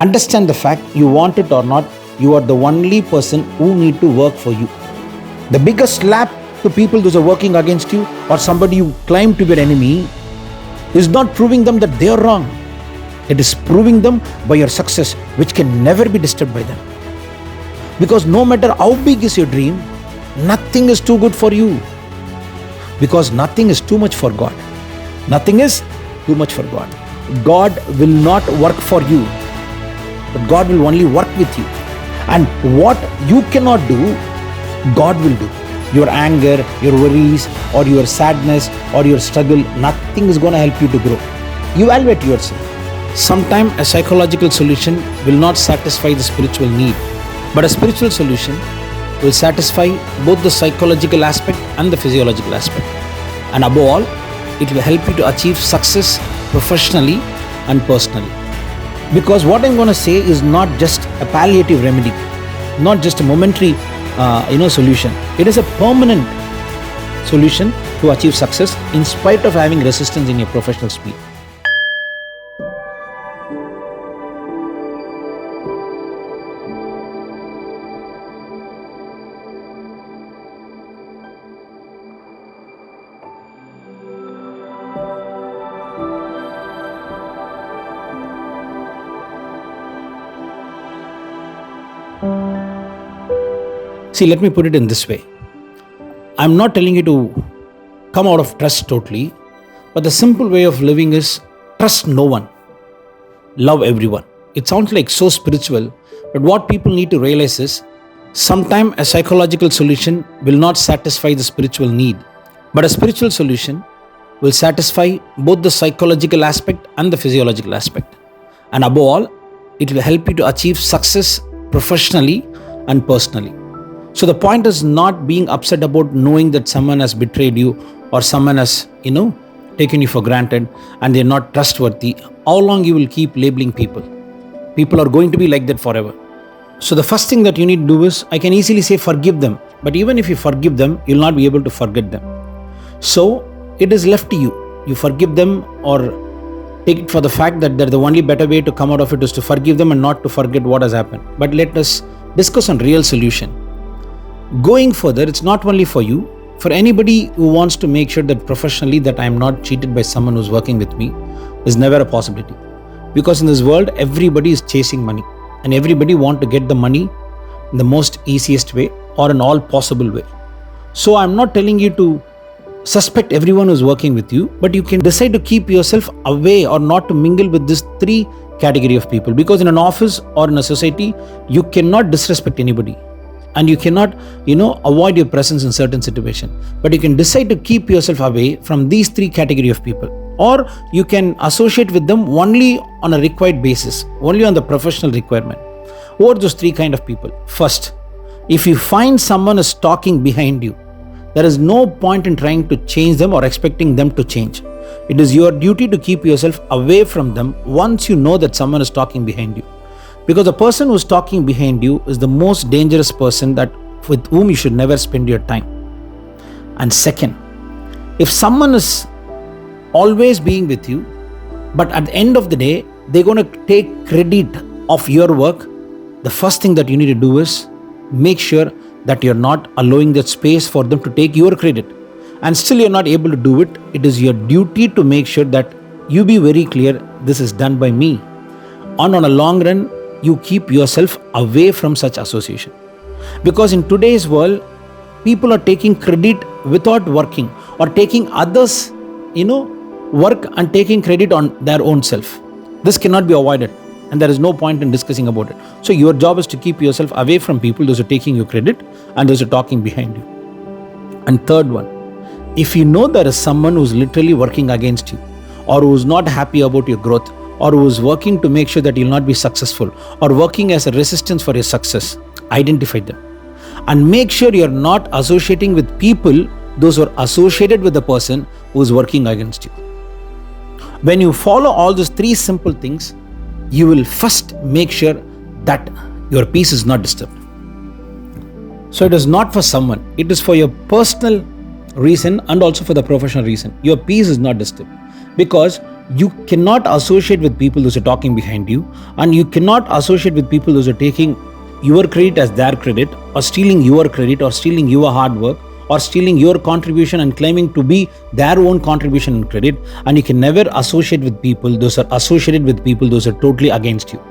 Understand the fact, you want it or not, you are the only person who need to work for you. The biggest slap to people who are working against you or somebody you claim to be an enemy is not proving them that they are wrong. It is proving them by your success, which can never be disturbed by them. Because no matter how big is your dream, nothing is too good for you. Because nothing is too much for God. Nothing is too much for God. God will not work for you, but God will only work with you. And what you cannot do, God will do. Your anger, your worries, or your sadness, or your struggle, nothing is going to help you to grow. Evaluate yourself. Sometimes a psychological solution will not satisfy the spiritual need, but a spiritual solution will satisfy both the psychological aspect and the physiological aspect. And above all, it will help you to achieve success professionally and personally. Because what I'm going to say is not just a palliative remedy, not just a momentary solution. It is a permanent solution to achieve success in spite of having resistance in your professional speed. See, let me put it in this way. I'm not telling you to come out of trust totally, but the simple way of living is trust no one, love everyone. It sounds like so spiritual, but what people need to realize is sometimes a psychological solution will not satisfy the spiritual need, but a spiritual solution will satisfy both the psychological aspect and the physiological aspect. And above all, it will help you to achieve success professionally and personally. So the point is not being upset about knowing that someone has betrayed you or someone has, taken you for granted and they're not trustworthy. How long you will keep labeling people? People are going to be like that forever. So the first thing that you need to do is, I can easily say forgive them. But even if you forgive them, you'll not be able to forget them. So it is left to you. You forgive them or take it for the fact that the only better way to come out of it is to forgive them and not to forget what has happened. But let us discuss on real solution. Going further, it's not only for you, for anybody who wants to make sure that professionally that I am not cheated by someone who's working with me is never a possibility. Because in this world, everybody is chasing money and everybody want to get the money in the most easiest way or in all possible way. So I'm not telling you to suspect everyone who's working with you, but you can decide to keep yourself away or not to mingle with these three category of people. Because in an office or in a society, you cannot disrespect anybody. And you cannot, avoid your presence in certain situation. But you can decide to keep yourself away from these three category of people. Or you can associate with them only on a required basis, only on the professional requirement. Who are those three kind of people? First, if you find someone is talking behind you, there is no point in trying to change them or expecting them to change. It is your duty to keep yourself away from them once you know that someone is talking behind you. Because the person who is talking behind you is the most dangerous person with whom you should never spend your time. And second, if someone is always being with you, but at the end of the day, they're going to take credit of your work, the first thing that you need to do is make sure that you're not allowing that space for them to take your credit. And still you're not able to do it. It is your duty to make sure that you be very clear, this is done by me. And on a long run, you keep yourself away from such association. Because in today's world, people are taking credit without working or taking others, work and taking credit on their own self. This cannot be avoided and there is no point in discussing about it. So your job is to keep yourself away from people, those who are taking your credit and those who are talking behind you. And third one, if you know there is someone who's literally working against you or who's not happy about your growth, or who is working to make sure that you'll not be successful, or working as a resistance for your success, identify them. And make sure you're not associating with people, those who are associated with the person who is working against you. When you follow all these three simple things, you will first make sure that your peace is not disturbed. So it is not for someone, it is for your personal reason and also for the professional reason. Your peace is not disturbed. Because You cannot associate with people who are talking behind you, and you cannot associate with people who are taking your credit as their credit, or stealing your credit, or stealing your hard work, or stealing your contribution and claiming to be their own contribution and credit. And you can never associate with people those are associated with people those are totally against you.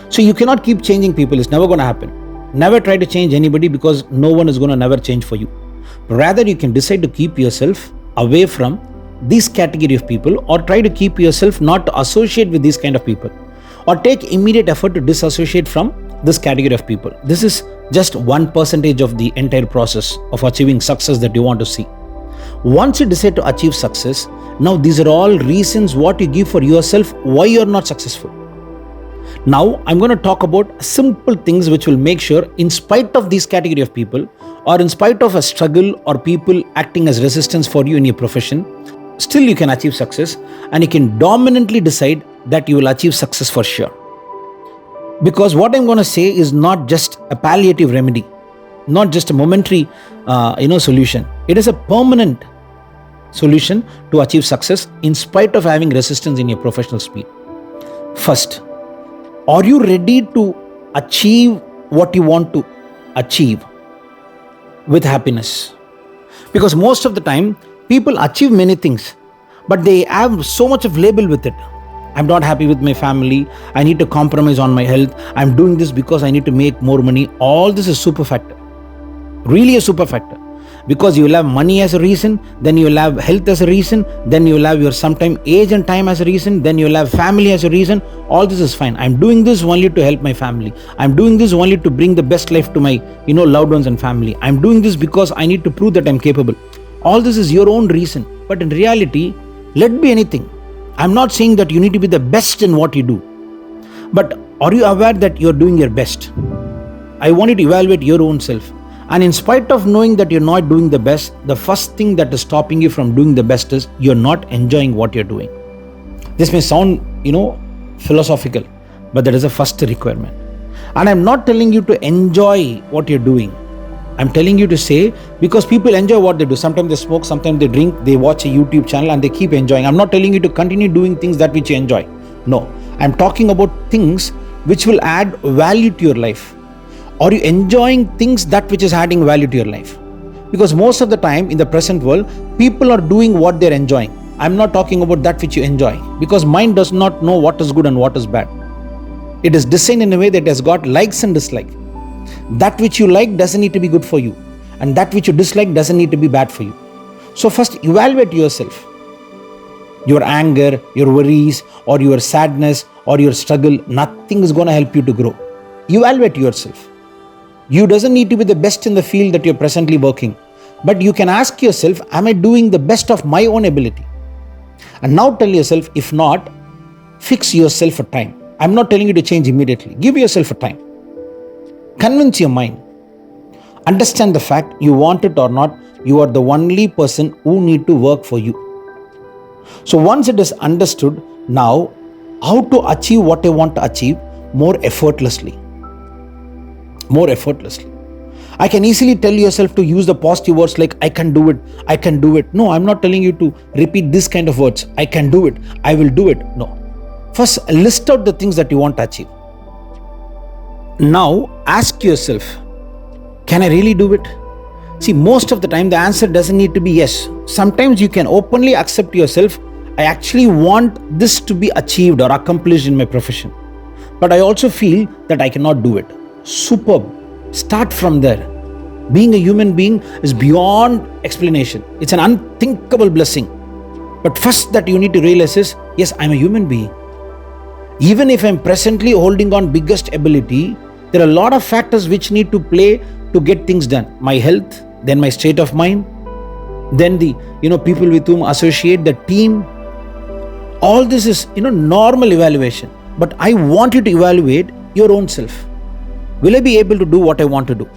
So you cannot keep changing people. It's never going to happen. Never try to change anybody, because no one is going to never change for you. Rather, you can decide to keep yourself away from this category of people, or try to keep yourself not to associate with these kind of people, or take immediate effort to disassociate from this category of people. This is just 1% of the entire process of achieving success that you want to see. Once you decide to achieve success, now these are all reasons what you give for yourself why you are not successful. Now I'm going to talk about simple things which will make sure, in spite of this category of people, or in spite of a struggle or people acting as resistance for you in your profession, still you can achieve success, and you can dominantly decide that you will achieve success for sure. Because what I'm going to say is not just a palliative remedy, not just a momentary solution. It is a permanent solution to achieve success in spite of having resistance in your professional speed. First, are you ready to achieve what you want to achieve with happiness? Because most of the time, people achieve many things, but they have so much of label with it. I'm not happy with my family. I need to compromise on my health. I'm doing this because I need to make more money. All this is super factor. Really a super factor. Because you will have money as a reason, then you will have health as a reason, then you will have your sometime age and time as a reason, then you will have family as a reason. All this is fine. I'm doing this only to help my family. I'm doing this only to bring the best life to my loved ones and family. I'm doing this because I need to prove that I'm capable. All this is your own reason. But in reality, let be anything. I'm not saying that you need to be the best in what you do. But are you aware that you're doing your best? I want you to evaluate your own self. And in spite of knowing that you're not doing the best, the first thing that is stopping you from doing the best is you're not enjoying what you're doing. This may sound, philosophical, but that is a first requirement. And I'm not telling you to enjoy what you're doing. I'm telling you to say, because people enjoy what they do. Sometimes they smoke, sometimes they drink, they watch a YouTube channel and they keep enjoying. I'm not telling you to continue doing things that which you enjoy. No, I'm talking about things which will add value to your life. Are you enjoying things that which is adding value to your life? Because most of the time in the present world, people are doing what they're enjoying. I'm not talking about that which you enjoy, because mind does not know what is good and what is bad. It is designed in a way that it has got likes and dislikes. That which you like doesn't need to be good for you, and that which you dislike doesn't need to be bad for you. So first evaluate yourself. Your anger, your worries, or your sadness, or your struggle, nothing is going to help you to grow. Evaluate yourself. You doesn't need to be the best in the field that you're presently working, but you can ask yourself, am I doing the best of my own ability? And now tell yourself, if not, fix yourself a time. I'm not telling you to change immediately. Give yourself a time. Convince your mind. Understand the fact, you want it or not, you are the only person who need to work for you. So once it is understood, now how to achieve what I want to achieve more effortlessly. More effortlessly. I can easily tell yourself to use the positive words like I can do it, I can do it. No, I'm not telling you to repeat this kind of words. I can do it, I will do it. No. First, list out the things that you want to achieve. Now, ask yourself, can I really do it? See, most of the time, the answer doesn't need to be yes. Sometimes you can openly accept yourself, I actually want this to be achieved or accomplished in my profession. But I also feel that I cannot do it. Superb. Start from there. Being a human being is beyond explanation. It's an unthinkable blessing. But first that you need to realize is, yes, I'm a human being. Even if I'm presently holding on biggest ability, there are a lot of factors which need to play to get things done. My health, then my state of mind, then the people with whom I associate, the team. All this is normal evaluation. But I want you to evaluate your own self. Will I be able to do what I want to do?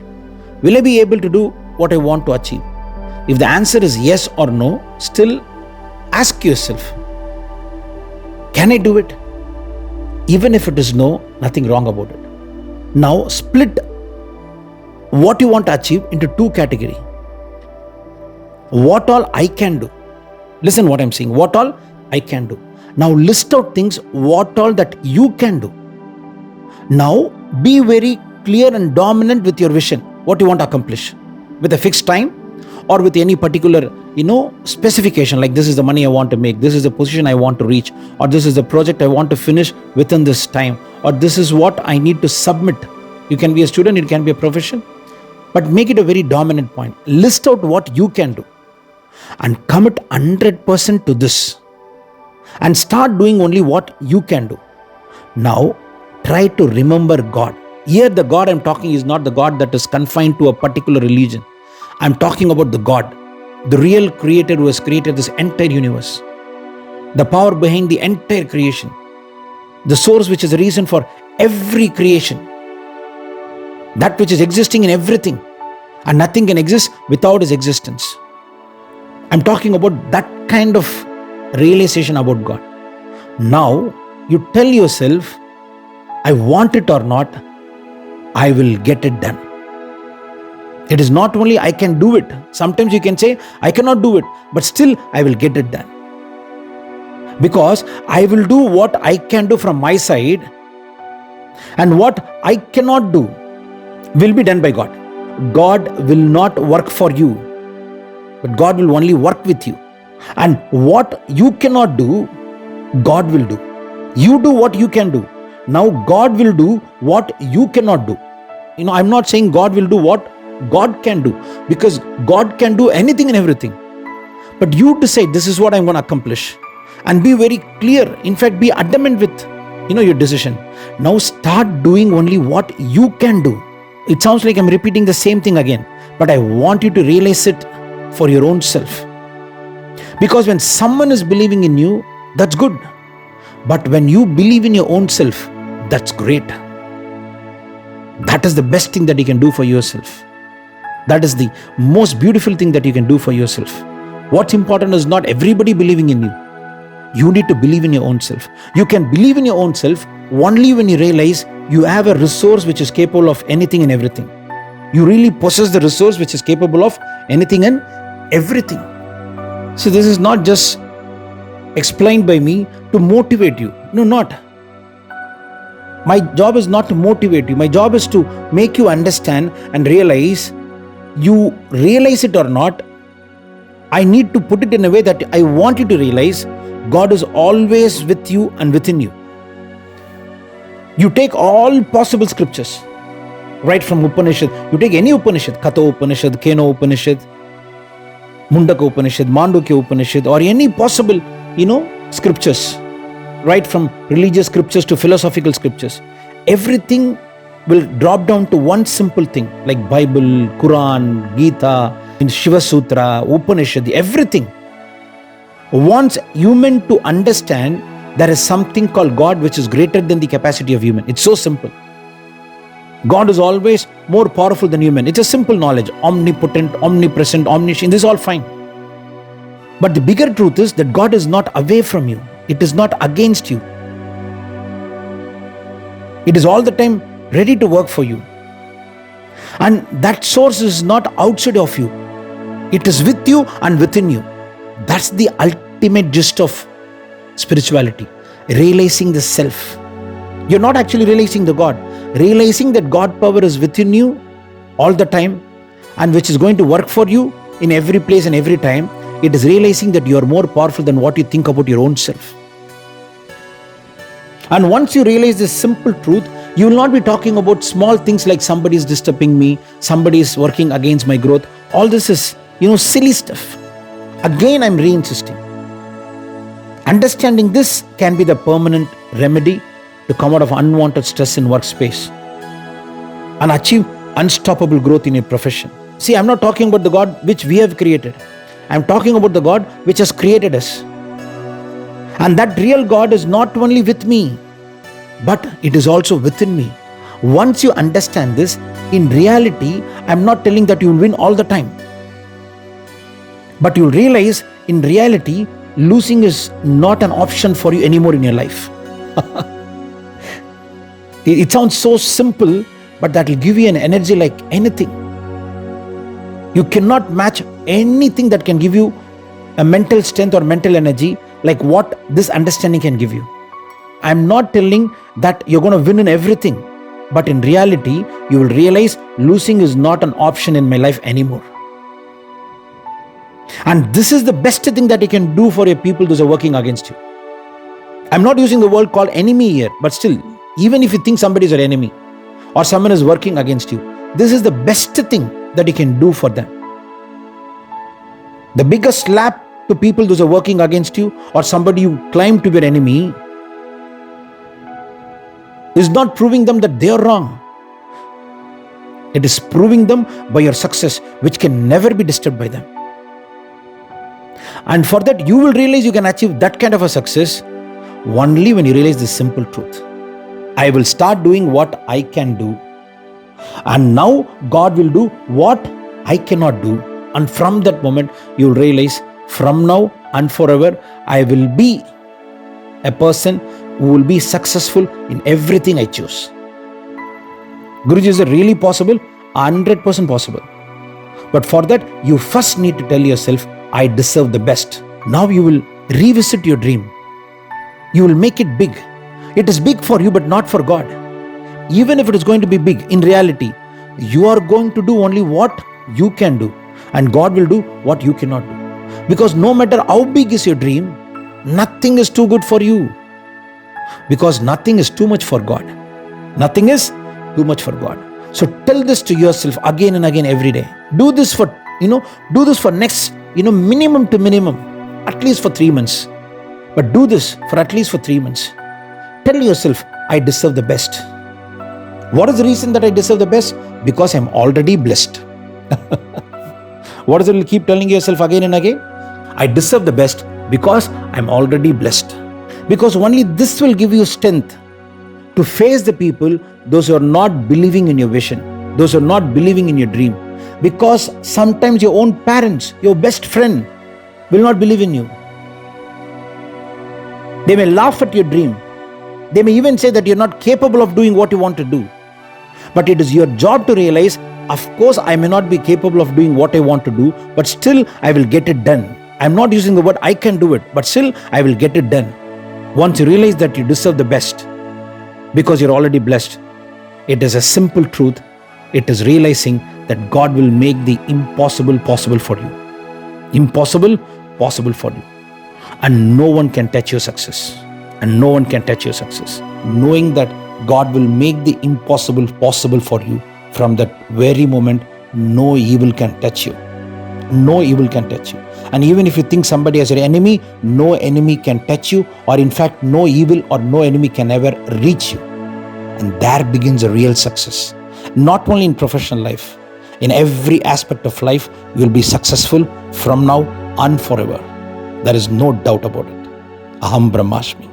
Will I be able to do what I want to achieve? If the answer is yes or no, still ask yourself, can I do it? Even if it is no, nothing wrong about it. Now split what you want to achieve into two categories. What all I can do. Listen what I'm saying. What all I can do. Now list out things, what all that you can do. Now be very clear and dominant with your vision, what you want to accomplish, with a fixed time or with any particular, specification, like this is the money I want to make, this is the position I want to reach, or this is the project I want to finish within this time, or this is what I need to submit. You can be a student, it can be a profession, but make it a very dominant point. List out what you can do and commit 100% to this, and start doing only what you can do. Now try to remember God. Here the God I'm talking is not the God that is confined to a particular religion. I'm talking about the God, the real creator who has created this entire universe, the power behind the entire creation, the source which is the reason for every creation, that which is existing in everything, and nothing can exist without his existence. I'm talking about that kind of realization about God. Now you tell yourself, I want it or not, I will get it done. It is not only I can do it. Sometimes you can say, I cannot do it, but still I will get it done. Because I will do what I can do from my side, and what I cannot do will be done by God. God will not work for you, but God will only work with you. And what you cannot do, God will do. You do what you can do. Now God will do what you cannot do. I'm not saying God will do what God can do, because God can do anything and everything. But you decide, this is what I'm going to accomplish, and be very clear. In fact, be adamant with your decision. Now start doing only what you can do. It sounds like I'm repeating the same thing again, but I want you to realize it for your own self. Because when someone is believing in you, that's good. But when you believe in your own self, that's great. That is the best thing that you can do for yourself. That is the most beautiful thing that you can do for yourself. What's important is not everybody believing in you. You need to believe in your own self. You can believe in your own self only when you realize you have a resource which is capable of anything and everything. You really possess the resource which is capable of anything and everything. So this is not just explained by me to motivate you. No, not. My job is not to motivate you. My job is to make you understand and realize. You realize it or not, I need to put it in a way that I want you to realize God is always with you and within you. You take all possible scriptures, right from Upanishad. You take any Upanishad, Katha Upanishad, Keno Upanishad, Mundaka Upanishad, Mandukya Upanishad, or any possible, scriptures, right from religious scriptures to philosophical scriptures. Everything will drop down to one simple thing, like Bible, Quran, Gita, Shiva Sutra, Upanishad, everything. Wants human to understand there is something called God which is greater than the capacity of human. It's so simple. God is always more powerful than human. It's a simple knowledge. Omnipotent, omnipresent, omniscient, this is all fine. But the bigger truth is that God is not away from you. It is not against you. It is all the time ready to work for you. And that source is not outside of you. It is with you and within you. That's the ultimate gist of spirituality. Realizing the self. You're not actually realizing the God. Realizing that God power is within you all the time, and which is going to work for you in every place and every time. It is realizing that you are more powerful than what you think about your own self. And once you realize this simple truth, you will not be talking about small things like somebody is disturbing me, somebody is working against my growth. All this is, silly stuff. Again, I'm re-insisting. Understanding this can be the permanent remedy to come out of unwanted stress in workspace and achieve unstoppable growth in your profession. See, I'm not talking about the God which we have created. I'm talking about the God which has created us. And that real God is not only with me, but it is also within me. Once you understand this, in reality, I'm not telling that you will win all the time. But you'll realize, in reality, losing is not an option for you anymore in your life. It sounds so simple, but that will give you an energy like anything. You cannot match anything that can give you a mental strength or mental energy like what this understanding can give you. I'm not telling that you're going to win in everything, but in reality, you will realize losing is not an option in my life anymore. And this is the best thing that you can do for your people those are working against you. I'm not using the word called enemy here, but still, even if you think somebody is your enemy or someone is working against you, this is the best thing that you can do for them. The biggest slap to people those are working against you or somebody you claim to be an enemy is not proving them that they are wrong. It is proving them by your success, which can never be disturbed by them. And for that, you will realize you can achieve that kind of a success only when you realize this simple truth. I will start doing what I can do, and now God will do what I cannot do. And from that moment, you will realize from now and forever, I will be a person who will be successful in everything I choose. Guruji, is it really possible? 100% possible. But for that, you first need to tell yourself, I deserve the best. Now you will revisit your dream. You will make it big. It is big for you, but not for God. Even if it is going to be big, in reality, you are going to do only what you can do, and God will do what you cannot do. Because no matter how big is your dream, nothing is too good for you. Because nothing is too much for God. Nothing is too much for God. So tell this to yourself again and again every day. Do this for next, minimum to minimum, at least for 3 months. But do this for at least for 3 months. Tell yourself, I deserve the best. What is the reason that I deserve the best? Because I'm already blessed. What is it you keep telling yourself again and again? I deserve the best because I'm already blessed. Because only this will give you strength to face the people, those who are not believing in your vision, those who are not believing in your dream. Because sometimes your own parents, your best friend will not believe in you. They may laugh at your dream. They may even say that you're not capable of doing what you want to do. But it is your job to realize, of course, I may not be capable of doing what I want to do, but still I will get it done. I'm not using the word I can do it, but still I will get it done. Once you realize that you deserve the best because you're already blessed, it is a simple truth. It is realizing that God will make the impossible possible for you. Impossible possible for you. And no one can touch your success. And no one can touch your success. Knowing that God will make the impossible possible for you, from that very moment, no evil can touch you. No evil can touch you. And even if you think somebody as your enemy, no enemy can touch you, or in fact, no evil or no enemy can ever reach you. And there begins a real success. Not only in professional life, in every aspect of life, you will be successful from now and forever. There is no doubt about it. Aham Brahmasmi.